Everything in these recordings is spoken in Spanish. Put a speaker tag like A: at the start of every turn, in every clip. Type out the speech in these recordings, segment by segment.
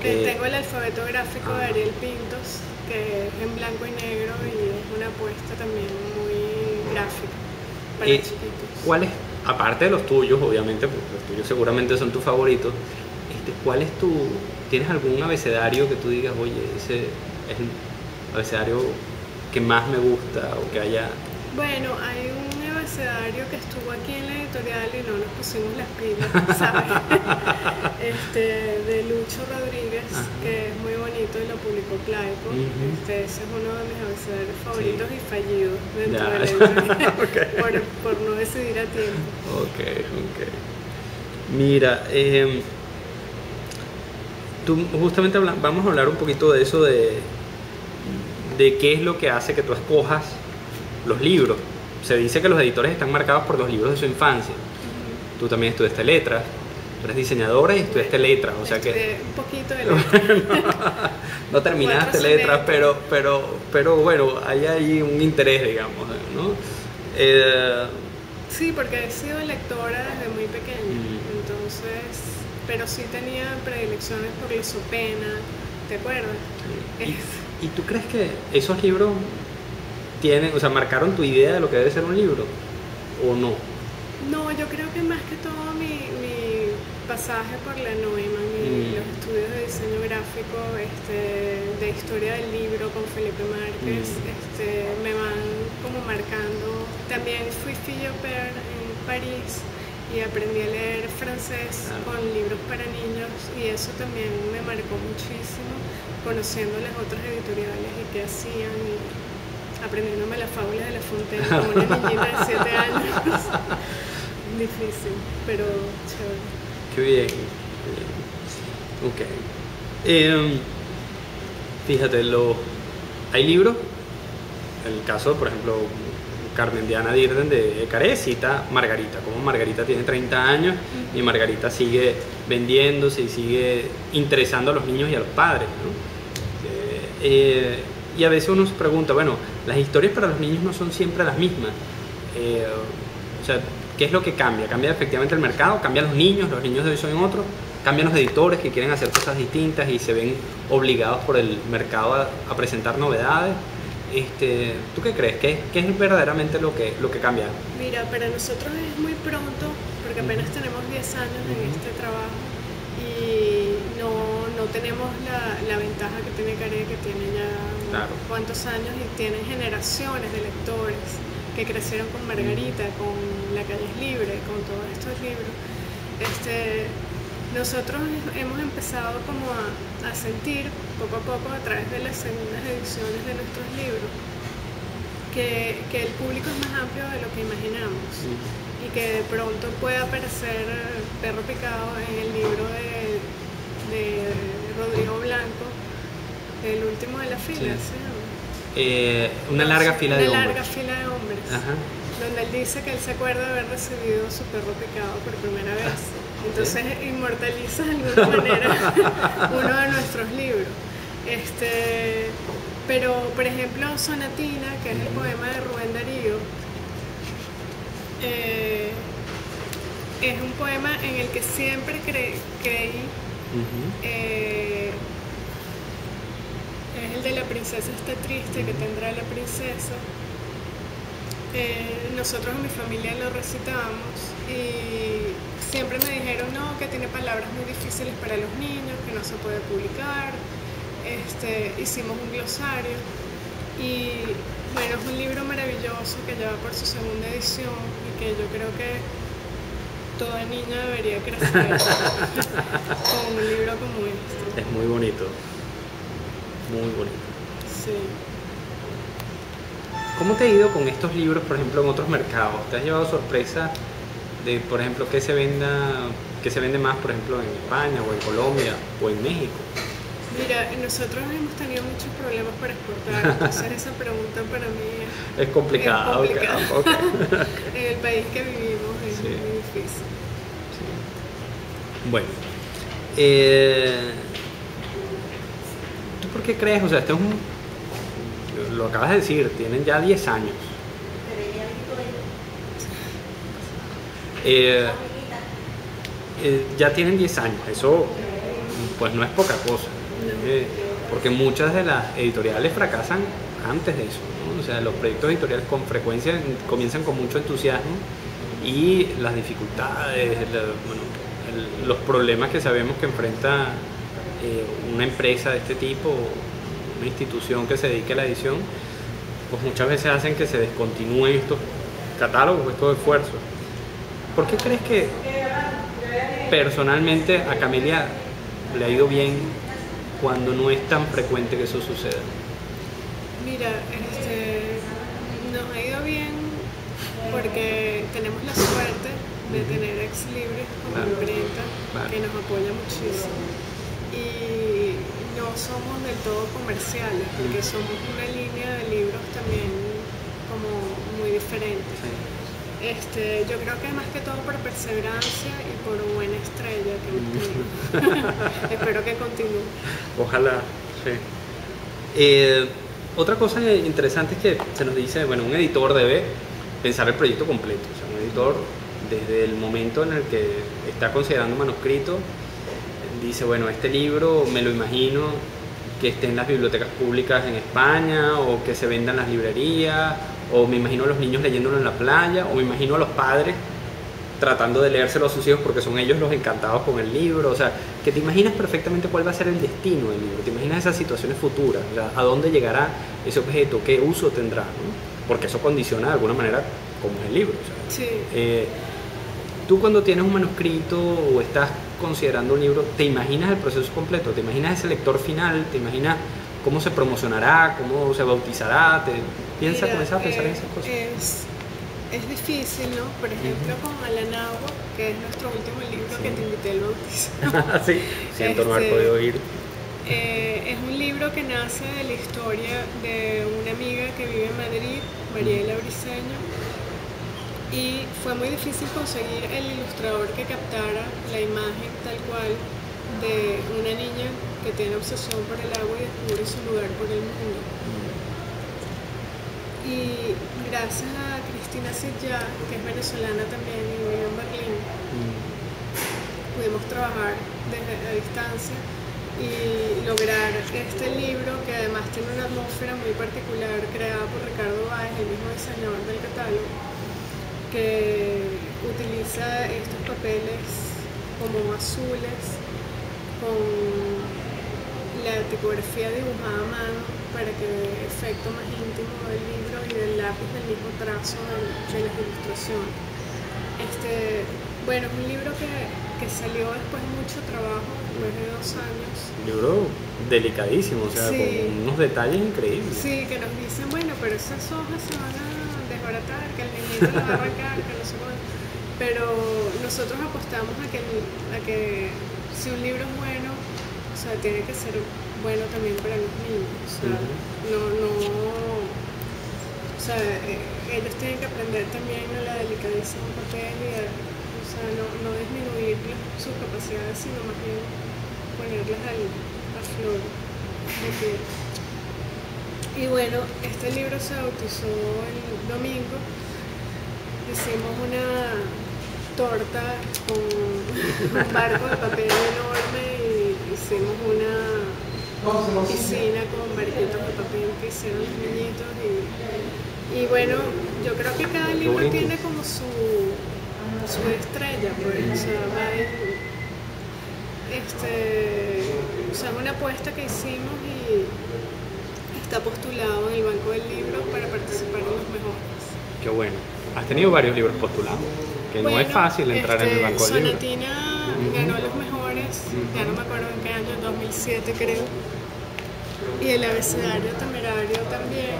A: Tengo el alfabeto gráfico de Ariel Pintos, que es en blanco y negro y es una apuesta también muy gráfica para chiquitos.
B: ¿Cuál es, aparte de los tuyos, obviamente, porque los tuyos seguramente son tus favoritos, cuál es tienes algún abecedario que tú digas, oye, ese es el abecedario que más me gusta o que haya?
A: Bueno, hay un abecedario que estuvo aquí en la editorial y no nos pusimos las pilas, ¿sabes? De Lucho Rodríguez, que es muy bonito y lo publicó Claico. Ese es uno de mis abecedarios favoritos y fallidos dentro de la editorial, por no decidir a tiempo.
B: Ok. Mira, tú justamente vamos a hablar un poquito de eso, de qué es lo que hace que tú escojas los libros. Se dice que los editores están marcados por los libros de su infancia. Tú también estudiaste letras, tú eres diseñadora y estudiaste letras, o sea que
A: un poquito de letras.
B: no terminaste letras, pero bueno, hay ahí un interés, digamos, ¿no?
A: Sí, porque he sido lectora desde muy pequeña, entonces, pero sí tenía predilecciones por la Sopena, ¿te acuerdas?
B: ¿Y tú crees que esos libros marcaron tu idea de lo que debe ser un libro o no?
A: No, yo creo que más que todo mi pasaje por la Neumann y los estudios de diseño gráfico, de historia del libro con Felipe Márquez, me van como marcando. También fui fille au pair en París y aprendí a leer francés con libros para niños y eso también me marcó muchísimo, conociendo las otras editoriales y qué hacían y aprendiéndome las fábulas de La Fontaine como una niñita de 7 años. Difícil, pero chévere.
B: Qué bien. Ok. Fíjate, hay libros, en el caso, por ejemplo, Carmen Diana Dirden de Caré cita Margarita, como Margarita tiene 30 años y Margarita sigue vendiéndose y sigue interesando a los niños y a los padres, ¿no? Y a veces uno se pregunta, bueno, las historias para los niños no son siempre las mismas. O sea, ¿qué es lo que cambia? ¿Cambia efectivamente el mercado? ¿Cambian los niños de hoy son otros? ¿Cambian los editores que quieren hacer cosas distintas y se ven obligados por el mercado a presentar novedades? ¿Tú qué crees? ¿Qué es verdaderamente lo que cambia?
A: Mira, para nosotros es muy pronto, porque apenas tenemos 10 años en este trabajo y no tenemos la ventaja que tiene Caré, que tiene ya cuántos años y tiene generaciones de lectores que crecieron con Margarita, con La calle es libre, con todos estos libros. Nosotros hemos empezado como a sentir poco a poco a través de las segundas ediciones de nuestros libros que el público es más amplio de lo que imaginamos y que de pronto puede aparecer Perro Picado en el libro de Rodrigo Blanco, el último de la fila, ¿sí?
B: Una larga fila de hombres.
A: Donde él dice que él se acuerda de haber recibido su perro picado por primera vez. Entonces inmortaliza de alguna manera uno de nuestros libros. Pero, por ejemplo, Sonatina, que es el poema de Rubén Darío, es un poema en el que siempre creí. Es el de La princesa está triste, que tendrá la princesa. Nosotros en mi familia lo recitamos y siempre me dijeron que tiene palabras muy difíciles para los niños, que no se puede publicar. Hicimos un glosario y bueno, es un libro maravilloso que ya va por su segunda edición y que yo creo que toda niña debería crecer con un libro como este.
B: Es muy bonito. Muy bonito.
A: Sí.
B: ¿Cómo te ha ido con estos libros, por ejemplo, en otros mercados? ¿Te has llevado sorpresa de, por ejemplo, que se vende más, por ejemplo, en España o en Colombia o en México?
A: Mira, nosotros hemos tenido muchos problemas para exportar, hacer esa pregunta para mí
B: es complicada.
A: Es complicado. Okay. En el país que vivimos es muy difícil.
B: Sí. Bueno, ¿tú por qué crees? O sea, lo acabas de decir, tienen ya 10 años. Ya tienen 10 años, eso pues no es poca cosa. Porque muchas de las editoriales fracasan antes de eso, ¿no? O sea, los proyectos editoriales con frecuencia comienzan con mucho entusiasmo y las dificultades, los problemas que sabemos que enfrenta una empresa de este tipo, una institución que se dedique a la edición, pues muchas veces hacen que se descontinúen estos catálogos, estos esfuerzos. ¿Por qué crees que personalmente a Camelia le ha ido bien cuando no es tan frecuente que eso suceda?
A: Mira, nos ha ido bien porque tenemos la suerte de tener Ex Libris como imprenta que nos apoya muchísimo. Y no somos del todo comerciales, porque somos una línea de libros también como muy diferente. Yo creo que más que todo por perseverancia y por buena estrella que hemos tenido. Espero que continúe.
B: Ojalá, sí. Otra cosa interesante es que se nos dice, bueno, un editor debe pensar el proyecto completo. O sea, un editor, desde el momento en el que está considerando un manuscrito, dice, bueno, este libro me lo imagino que esté en las bibliotecas públicas en España, o que se venda en las librerías, o me imagino a los niños leyéndolo en la playa, o me imagino a los padres tratando de leérselo a sus hijos porque son ellos los encantados con el libro. O sea, que te imaginas perfectamente cuál va a ser el destino del libro, te imaginas esas situaciones futuras, o sea, a dónde llegará ese objeto, qué uso tendrá, ¿no? Porque eso condiciona de alguna manera cómo es el libro. O sea,
A: sí.
B: Tú cuando tienes un manuscrito o estás considerando un libro, ¿te imaginas el proceso completo? ¿Te imaginas ese lector final? ¿Te imaginas cómo se promocionará? ¿Cómo se bautizará? ¿Piensas, comenzar a pensar en esas cosas?
A: Es difícil, ¿no? Por ejemplo, con Alanagua, que es nuestro último libro que te invité al bautizo.
B: Sí, siento no haber podido ir.
A: Es un libro que nace de la historia de una amiga que vive en Madrid, Mariela Briceño, y fue muy difícil conseguir el ilustrador que captara la imagen tal cual de una niña que tiene obsesión por el agua y descubre su lugar por el mundo. Y gracias a Cristina Sitja, que es venezolana también y vive en Berlín, pudimos trabajar a distancia y lograr este libro, que además tiene una atmósfera muy particular creada por Ricardo Báez, el mismo diseñador del catálogo, que utiliza estos papeles como azules con la tipografía dibujada a mano para que dé efecto más íntimo del libro y del lápiz del mismo trazo de las ilustraciones. Bueno, es un libro que salió después de mucho trabajo, después de 2 años.
B: Un libro delicadísimo, o sea,
A: sí,
B: con unos detalles increíbles.
A: Sí, que nos dicen, bueno, pero esas hojas se van a desbaratar, que el niñito las va a arrancar, que no sé cuánto. Pero nosotros apostamos a que si un libro es bueno, o sea, tiene que ser bueno también para los niños. O sea, o sea, ellos tienen que aprender también a la delicadeza de un papel y o sea, no disminuir sus capacidades, sino más bien ponerlas a flor de piel. Y bueno, este libro se bautizó el domingo. Hicimos una torta con un barco de papel enorme y hicimos una piscina con barquitos de papel que hicieron los niñitos. Y bueno, yo creo que cada libro tiene como su estrella, pues. O sea, o sea, una apuesta que hicimos y está postulado en el Banco del Libro para participar en los mejores.
B: Qué bueno. Has tenido varios libros postulados, que no es fácil entrar en el Banco del Libro.
A: Sonatina ganó los mejores, ya no me acuerdo en qué año, 2007 creo. Y el Abecedario Temerario también.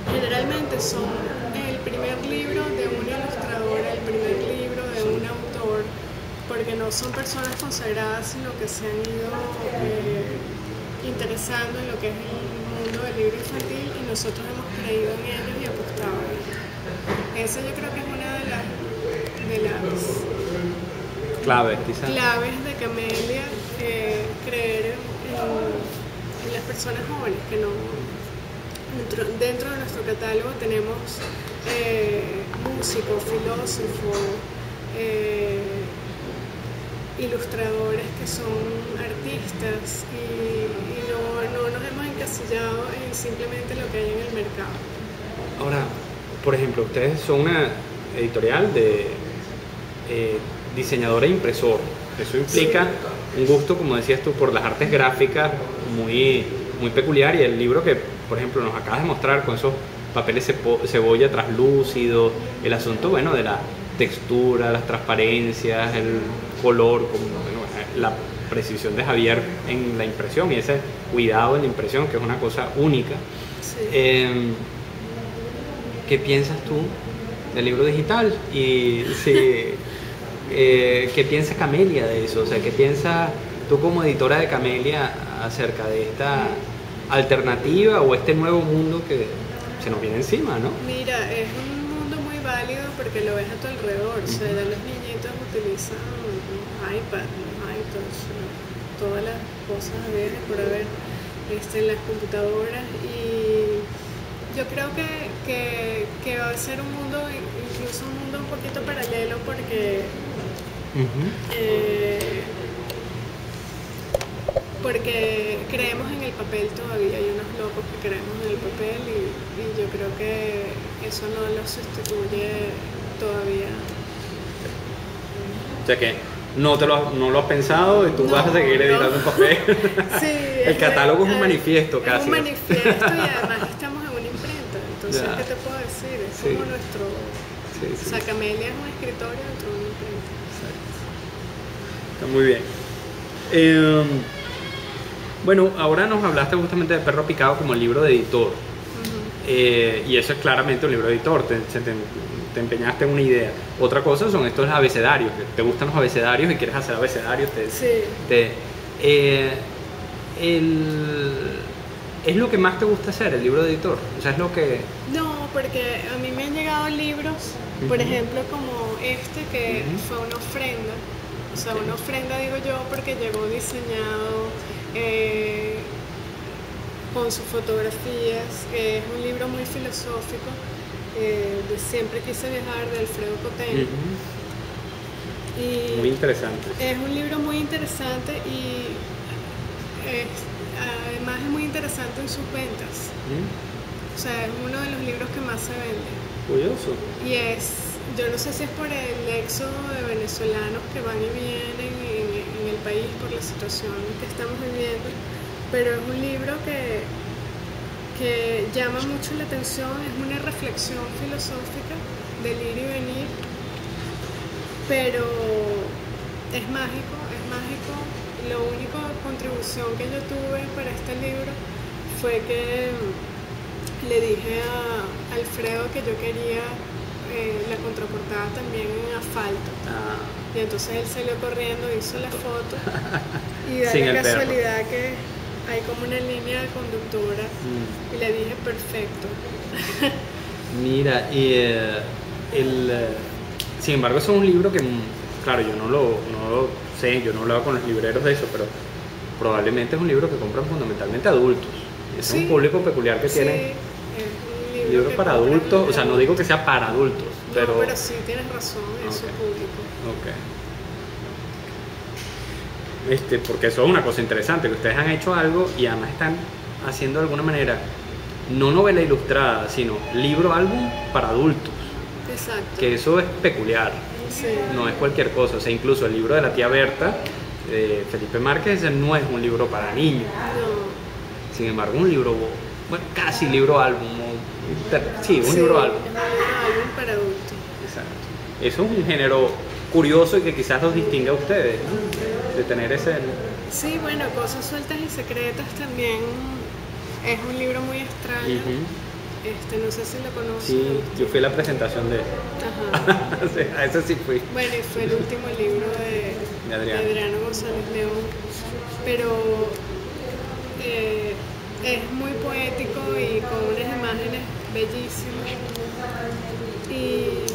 A: Generalmente son el primer libro de una ilustradora, el primer libro de un autor, porque no son personas consagradas, sino que se han ido interesando en lo que es el mundo del libro infantil y nosotros hemos creído en ellos y apostado en ellos. Esa yo creo que es una de las
B: claves, quizás.
A: Claves de Camelia, creer en las personas jóvenes, que no. Dentro de nuestro catálogo tenemos músicos, filósofos, ilustradores que son artistas y no nos hemos encasillado en simplemente lo que hay en el mercado.
B: Ahora, por ejemplo, ustedes son una editorial de diseñador e impresor. Eso implica un gusto, como decías tú, por las artes gráficas muy, muy peculiar, y el libro que, por ejemplo, nos acabas de mostrar con esos papeles cebolla translúcidos, el asunto, bueno, de la textura, las transparencias, el color, como, bueno, la precisión de Javier en la impresión y ese cuidado en la impresión, que es una cosa única.
A: Sí.
B: ¿Qué piensas tú del libro digital? Y si, ¿qué piensa Camelia de eso? O sea, ¿qué piensas tú como editora de Camelia acerca de esta alternativa o este nuevo mundo que se nos viene encima, ¿no?
A: Mira, es un mundo muy válido porque lo ves a tu alrededor. O sea, ya los niñitos utilizan iPad, iPads, todas las cosas habidas y por haber en las computadoras, y yo creo que va a ser un mundo, incluso un mundo un poquito paralelo, porque porque creemos en el papel todavía. Hay unos locos que creemos en el papel y yo creo que eso no lo sustituye todavía.
B: O sea que no lo has pensado y tú vas a seguir editando en papel.
A: Sí,
B: el catálogo es un manifiesto casi.
A: Es un manifiesto y además estamos en una imprenta. Entonces, ¿qué te puedo decir? Es como nuestro... O sea, Camelia es un escritorio dentro de una imprenta.
B: Está muy bien. Bueno, ahora nos hablaste justamente de Perro Picado como el libro de editor. Y eso es claramente un libro de editor. Te empeñaste en una idea. Otra cosa son estos abecedarios. Te gustan los abecedarios y quieres hacer abecedarios. ¿Es lo que más te gusta hacer, el libro de editor? O sea, es lo que...
A: No, porque a mí me han llegado libros, por ejemplo, como este, que fue una ofrenda. O sea, una ofrenda, digo yo, porque llegó diseñado con sus fotografías. Es un libro muy filosófico, de Siempre quise viajar, de Alfredo Cotén. Y
B: muy interesante.
A: Es un libro muy interesante y además es muy interesante en sus ventas. O sea, es uno de los libros que más se vende.
B: Curioso.
A: Y yo no sé si es por el éxodo de venezolanos que van y vienen en el país por la situación que estamos viviendo, pero es un libro que llama mucho la atención. Es una reflexión filosófica del ir y venir, pero es mágico. La única contribución que yo tuve para este libro fue que le dije a Alfredo que yo quería la contraportada también en asfalto. Y entonces él salió corriendo, hizo la foto y da la casualidad que hay como una línea de conductora y le dije perfecto.
B: Mira, y sin embargo, eso es un libro que, claro, yo no lo sé, yo no hablaba con los libreros de eso, pero probablemente es un libro que compran fundamentalmente adultos. Es un público peculiar que tiene.
A: Es un
B: libro para adultos, o sea, no digo que sea para adultos, pero
A: sí, tienes razón, es su público.
B: Porque eso es una cosa interesante, que ustedes han hecho algo y además están haciendo de alguna manera no novela ilustrada, sino libro-álbum para adultos.
A: Exacto.
B: Que eso es peculiar, no es cualquier cosa. O sea, incluso el libro de la tía Berta, de Felipe Márquez, no es un libro para niños.
A: No.
B: Sin embargo, un libro, bueno, casi libro-álbum. Sí, un libro-álbum.
A: Un libro-álbum para adultos.
B: Exacto. Eso es un género curioso y que quizás los distingue a ustedes, ¿no? De tener ese...
A: Sí, bueno, Cosas sueltas y secretas también es un libro muy extraño. No sé si lo conoces.
B: Sí, yo fui a la presentación de él. A eso sí fui.
A: Bueno, y fue el último libro de Adriano González León. Pero es muy poético y con unas imágenes bellísimas. Y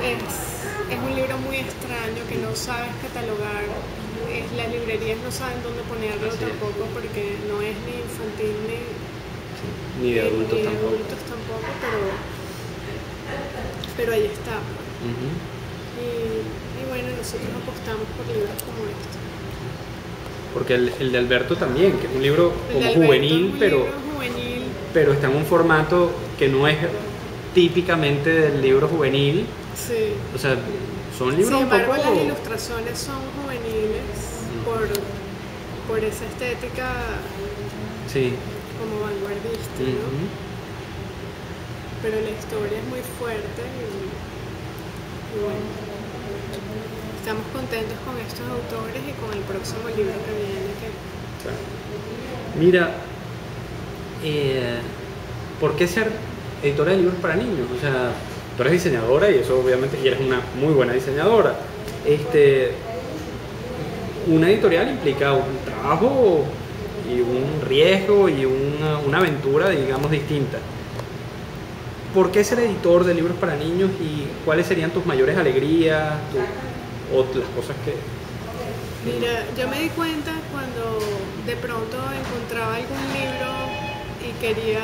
A: es un libro muy extraño que no sabes catalogar. Las librerías no saben dónde ponerlo tampoco, porque no es ni infantil
B: ni de adultos
A: tampoco, pero ahí está. Y y bueno, nosotros apostamos por libros como este.
B: Porque el de Alberto también, que es un libro
A: El de
B: como
A: Alberto
B: juvenil,
A: es un
B: pero,
A: libro juvenil,
B: pero está en un formato que no es típicamente del libro juvenil.
A: sí.
B: O sea, son libros
A: Sin
B: un
A: embargo,
B: poco...
A: las ilustraciones son juveniles por esa estética
B: Sí.
A: como vanguardista, ¿no?
B: Ujú.
A: Pero la historia es muy fuerte y bueno, estamos contentos con estos autores y con el próximo libro que viene.
B: Claro. Mira, ¿por qué ser editora de libros para niños? O sea, tú eres diseñadora y eso obviamente, y eres una muy buena diseñadora. Una editorial implica un trabajo y un riesgo y una aventura, digamos, distinta. ¿Por qué ser editor de libros para niños y cuáles serían tus mayores alegrías o las cosas que...
A: Mira, yo me di cuenta cuando de pronto encontraba algún libro y quería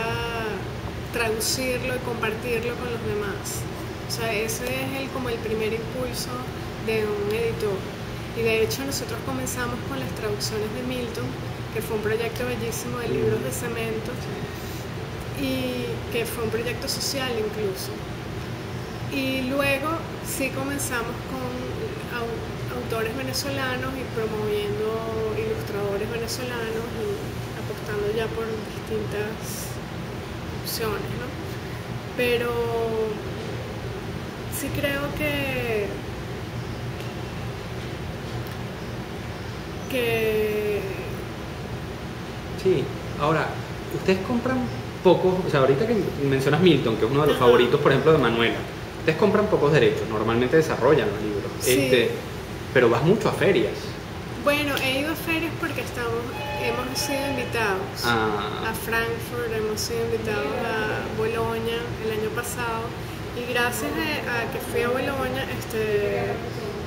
A: traducirlo y compartirlo con los demás. O sea, ese es como el primer impulso de un editor. Y de hecho nosotros comenzamos con las traducciones de Milton, que fue un proyecto bellísimo de libros de cemento y que fue un proyecto social incluso. Y luego sí comenzamos con autores venezolanos y promoviendo ilustradores venezolanos y apostando ya por distintas opciones, ¿no? Pero sí creo que
B: Sí, ahora, ustedes compran pocos, o sea, ahorita que mencionas Milton, que es uno de los
A: Ajá.
B: favoritos, por ejemplo, de Manuela, ustedes compran pocos derechos, normalmente desarrollan los libros,
A: Sí.
B: pero vas mucho a ferias.
A: Bueno, he ido a ferias porque hemos sido invitados a Frankfurt, hemos sido invitados a Bolonia el año pasado y gracias a que fui a Bolonia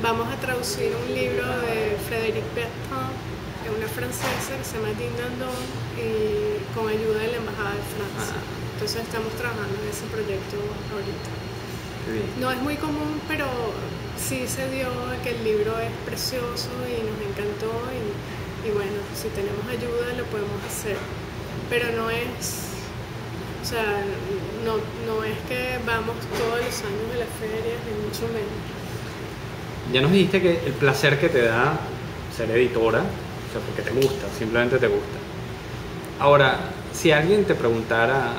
A: vamos a traducir un libro de Frédéric Bertrand, de una francesa que se llama Dindandon y con ayuda de la Embajada de Francia. Entonces estamos trabajando en ese proyecto ahorita.
B: Qué bien.
A: No es muy común, pero sí se dio que el libro es precioso y nos encantó y bueno, si tenemos ayuda lo podemos hacer. Pero no es, o sea, no es que vamos todos los años a las ferias, ni mucho menos.
B: Ya nos dijiste que el placer que te da ser editora, o sea, porque te gusta, simplemente te gusta. Ahora, si alguien te preguntara,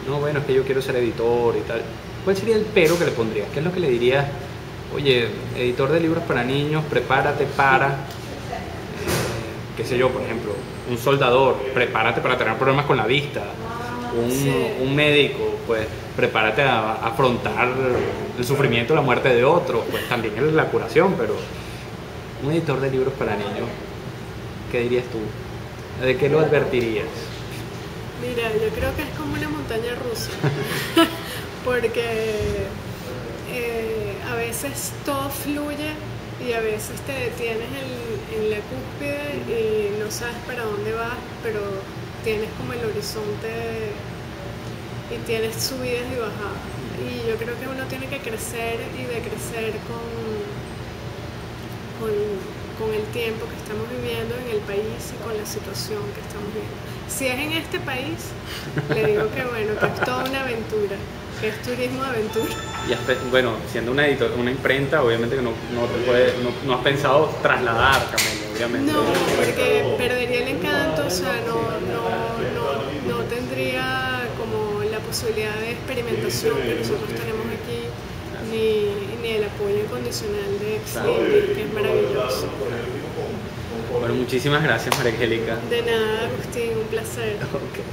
B: no, bueno, es que yo quiero ser editor y tal, ¿cuál sería el pero que le pondrías? ¿Qué es lo que le dirías? Oye, editor de libros para niños, prepárate para, qué sé yo, por ejemplo, un soldador, prepárate para tener problemas con la vista. Un médico, pues prepárate a afrontar el sufrimiento, la muerte de otros, pues también es la curación, pero un editor de libros para niños, ¿qué dirías tú? ¿De qué lo advertirías?
A: Mira, yo creo que es como una montaña rusa, porque a veces todo fluye y a veces te detienes en la cúspide y no sabes para dónde vas, pero tienes como el horizonte y tienes subidas y bajadas. Y yo creo que uno tiene que crecer y decrecer con el tiempo que estamos viviendo en el país y con la situación que estamos viviendo. Si es en este país, le digo que bueno, que es toda una aventura, que es turismo de aventura.
B: Y bueno, siendo una imprenta, obviamente que no has pensado trasladar, Camelia, obviamente.
A: No, porque perdería el encanto, o sea, no tendría como la posibilidad de experimentación que nosotros tenemos aquí, ni el apoyo incondicional de Exlibris, que es maravilloso.
B: Bueno, muchísimas gracias, María Angélica.
A: De nada, Agustín, un placer.
B: Okay.